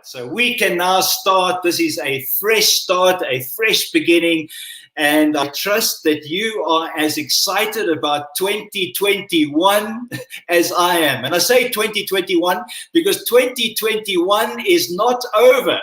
So we can now start. This is a fresh start, a fresh beginning. And I trust that you are as excited about 2021 as I am. And I say 2021 because 2021 is not over.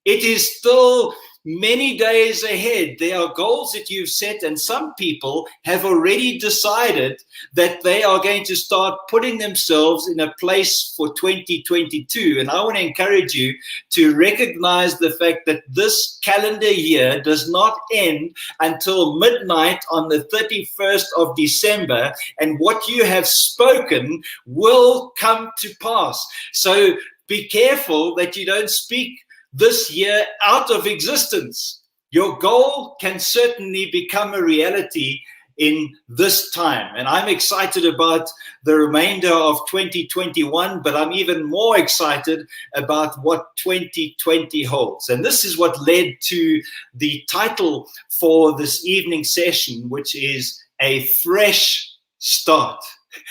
It is still many days ahead. There are goals that you've set, and some people have already decided that they are going to start putting themselves in a place for 2022. And I want to encourage you to recognize the fact that this calendar year does not end until midnight on the 31st of December, and what you have spoken will come to pass. So be careful that you don't speak this year out of existence. Your goal can certainly become a reality in this time. And I'm excited about the remainder of 2021, but I'm even more excited about what 2020 holds. And this is what led to the title for this evening session, which is A Fresh Start.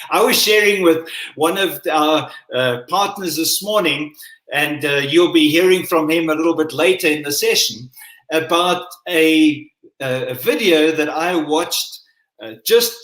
I was sharing with one of our partners this morning, and you'll be hearing from him a little bit later in the session, about a video that I watched just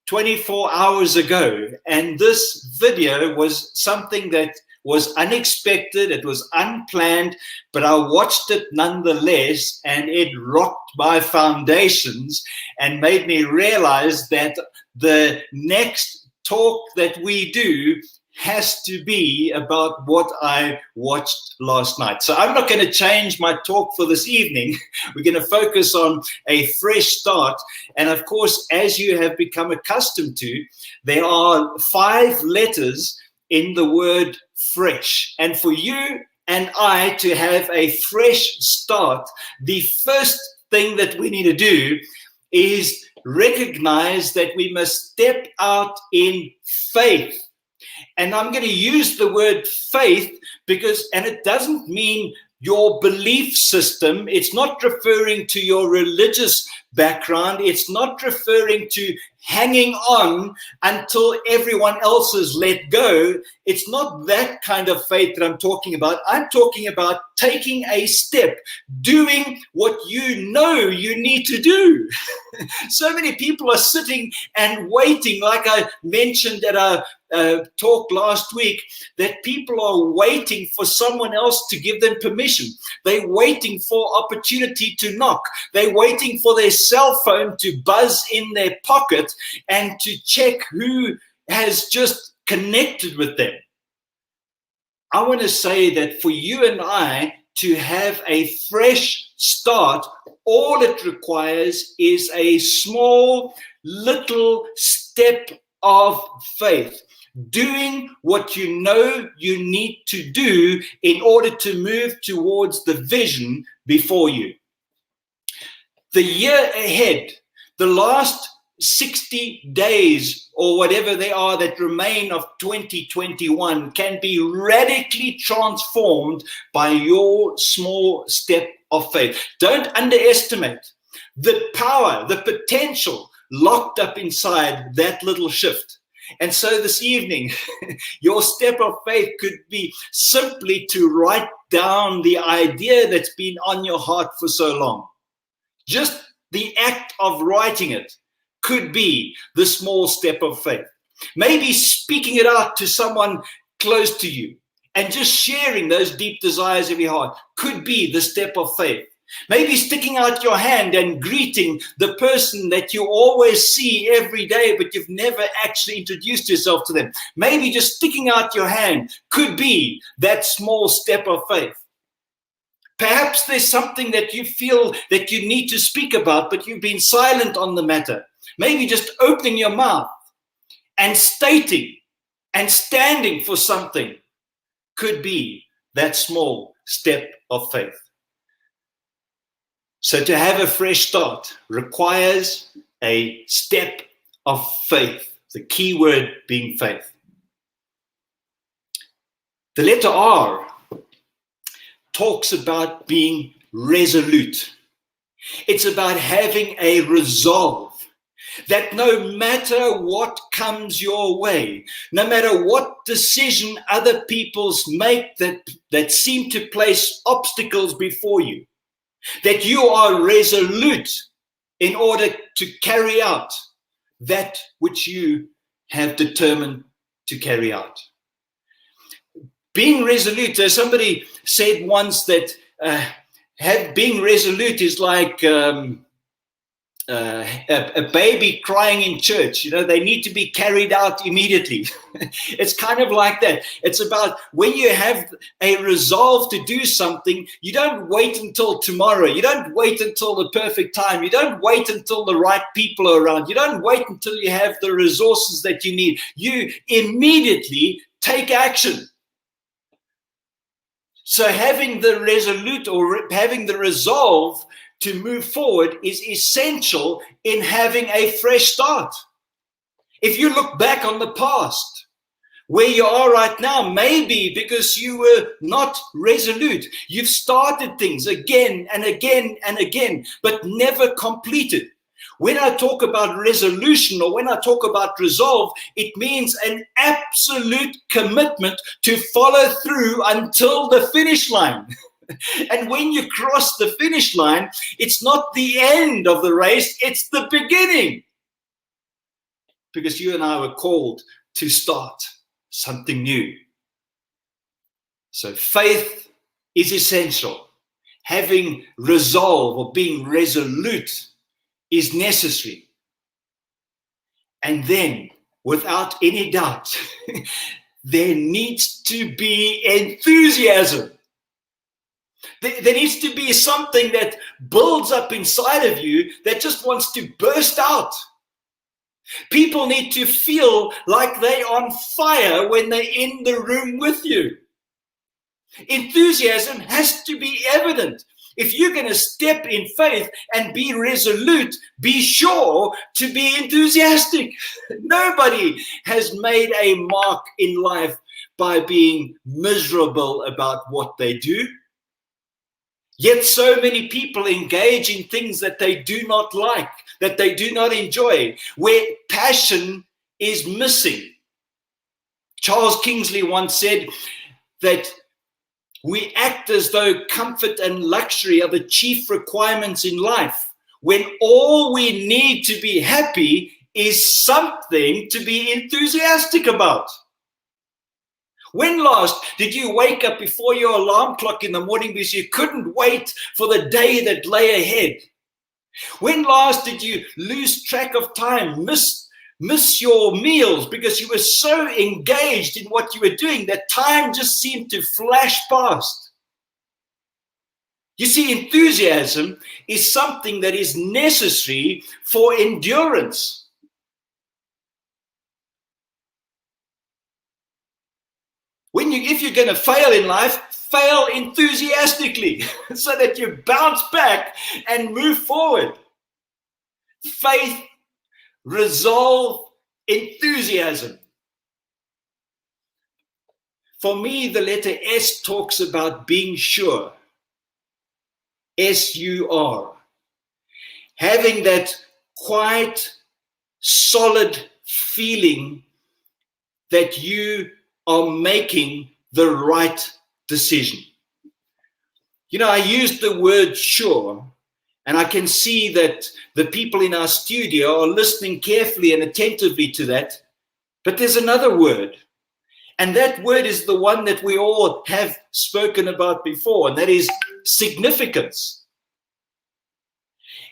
24 hours ago. And this video was something that was unexpected, it was unplanned, but I watched it nonetheless, and it rocked my foundations and made me realize that the next talk that we do has to be about what I watched last night. So I'm not going to change my talk for this evening. We're going to focus on a fresh start. And of course, as you have become accustomed to, there are 5 letters in the word fresh. And for you and I to have a fresh start, the first thing that we need to do is recognize that we must step out in faith. And I'm going to use the word faith because, and it doesn't mean your belief system. It's not referring to your religious background. It's not referring to hanging on until everyone else is let go. It's not that kind of faith that I'm talking about. I'm talking about taking a step, doing what you know you need to do. So many people are sitting and waiting, like I mentioned at our talk last week, that people are waiting for someone else to give them permission. They're waiting for opportunity to knock. They're waiting for their cell phone to buzz in their pocket and to check who has just connected with them. I want to say that for you and I to have a fresh start, all it requires is a small little step of faith. Doing what you know you need to do in order to move towards the vision before you. The year ahead, the last 60 days or whatever they are that remain of 2021 can be radically transformed by your small step of faith. Don't underestimate the power, the potential locked up inside that little shift. And so this evening, your step of faith could be simply to write down the idea that's been on your heart for so long. Just the act of writing it could be the small step of faith. Maybe speaking it out to someone close to you and just sharing those deep desires of your heart could be the step of faith. Maybe sticking out your hand and greeting the person that you always see every day, but you've never actually introduced yourself to them. Maybe just sticking out your hand could be that small step of faith. Perhaps there's something that you feel that you need to speak about, but you've been silent on the matter. Maybe just opening your mouth and stating and standing for something could be that small step of faith. So to have a fresh start requires a step of faith, the key word being faith. The letter R talks about being resolute. It's about having a resolve. That no matter what comes your way, no matter what decision other people's make that seem to place obstacles before you, that you are resolute in order to carry out that which you have determined to carry out. Being resolute, somebody said once that being resolute is like a baby crying in church. You know, they need to be carried out immediately. It's kind of like that. It's about when you have a resolve to do something, you don't wait until tomorrow. You don't wait until the perfect time. You don't wait until the right people are around. You don't wait until you have the resources that you need. You immediately take action. So having the resolute or having the resolve to move forward is essential in having a fresh start. If you look back on the past, where you are right now, maybe because you were not resolute. You've started things again and again and again, but never completed. When I talk about resolution or when I talk about resolve, it means an absolute commitment to follow through until the finish line. And when you cross the finish line, it's not the end of the race, it's the beginning. Because you and I were called to start something new. So faith is essential. Having resolve or being resolute is necessary. And then, without any doubt, there needs to be enthusiasm. There needs to be something that builds up inside of you that just wants to burst out. People need to feel like they're on fire when they're in the room with you. Enthusiasm has to be evident. If you're going to step in faith and be resolute, be sure to be enthusiastic. Nobody has made a mark in life by being miserable about what they do. Yet so many people engage in things that they do not like, that they do not enjoy, where passion is missing. Charles Kingsley once said that we act as though comfort and luxury are the chief requirements in life, when all we need to be happy is something to be enthusiastic about. When last did you wake up before your alarm clock in the morning because you couldn't wait for the day that lay ahead? When last did you lose track of time, miss your meals because you were so engaged in what you were doing that time just seemed to flash past? You see, enthusiasm is something that is necessary for endurance. If you're going to fail in life, fail enthusiastically so that you bounce back and move forward. Faith, resolve, enthusiasm. For me, the letter S talks about being sure. S-U-R. Having that quite solid feeling that you are making the right decision. You know, I used the word sure, and I can see that the people in our studio are listening carefully and attentively to that. But there's another word, and that word is the one that we all have spoken about before, and that is significance.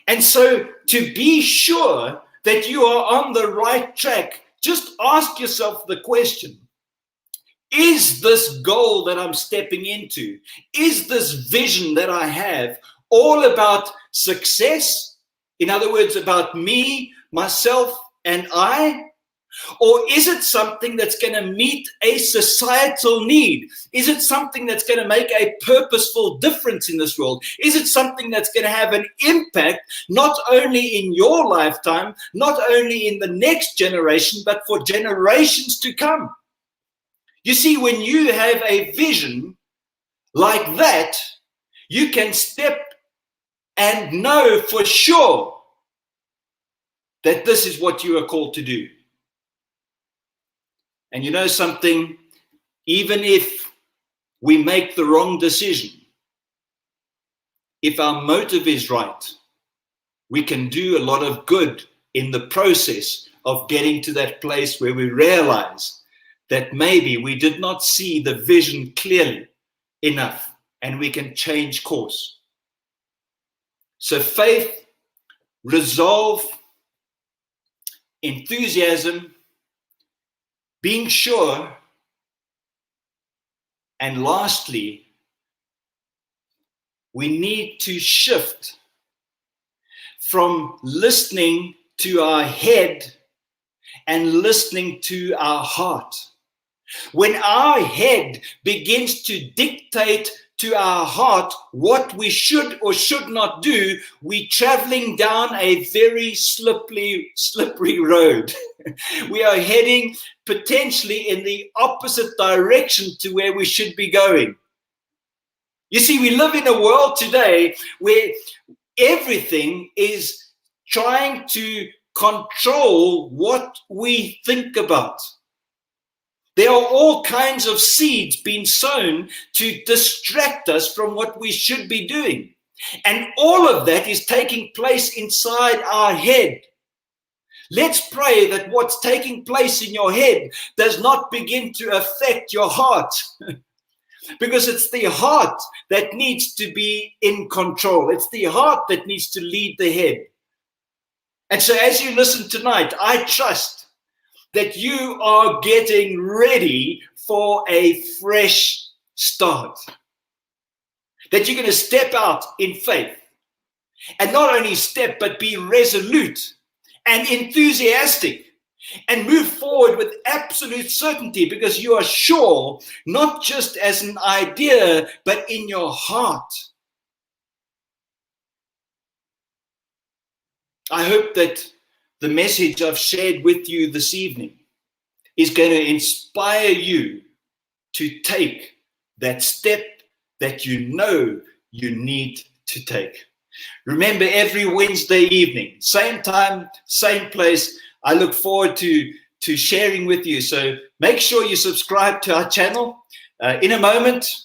And so to be sure that you are on the right track, just ask yourself the question: is this goal that I'm stepping into, is this vision that I have all about success? In other words, about me, myself, and I? Or is it something that's going to meet a societal need? Is it something that's going to make a purposeful difference in this world? Is it something that's going to have an impact not only in your lifetime, not only in the next generation, but for generations to come? You see, when you have a vision like that, you can step and know for sure that this is what you are called to do. And you know something, even if we make the wrong decision, if our motive is right, we can do a lot of good in the process of getting to that place where we realize that maybe we did not see the vision clearly enough and we can change course. So faith, resolve, enthusiasm, being sure, and lastly, we need to shift from listening to our head and listening to our heart. When our head begins to dictate to our heart what we should or should not do, we're traveling down a very slippery road. We are heading potentially in the opposite direction to where we should be going. You see, we live in a world today where everything is trying to control what we think about. There are all kinds of seeds being sown to distract us from what we should be doing. And all of that is taking place inside our head. Let's pray that what's taking place in your head does not begin to affect your heart. Because it's the heart that needs to be in control. It's the heart that needs to lead the head. And so as you listen tonight, I trust that you are getting ready for a fresh start. That you're going to step out in faith. And not only step, but be resolute and enthusiastic. And move forward with absolute certainty, because you are sure, not just as an idea, but in your heart. I hope that the message I've shared with you this evening is going to inspire you to take that step that you know you need to take. Remember, every Wednesday evening, same time, same place, I look forward to sharing with you. So make sure you subscribe to our channel. In a moment,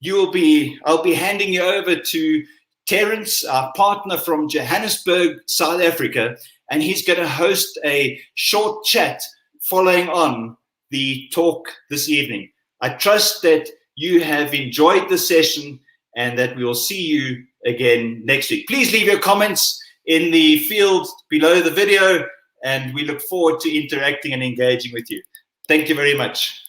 I'll be handing you over to Terence, our partner from Johannesburg, South Africa, and he's going to host a short chat following on the talk this evening. I trust that you have enjoyed the session and that we will see you again next week. Please leave your comments in the field below the video, and we look forward to interacting and engaging with you. Thank you very much.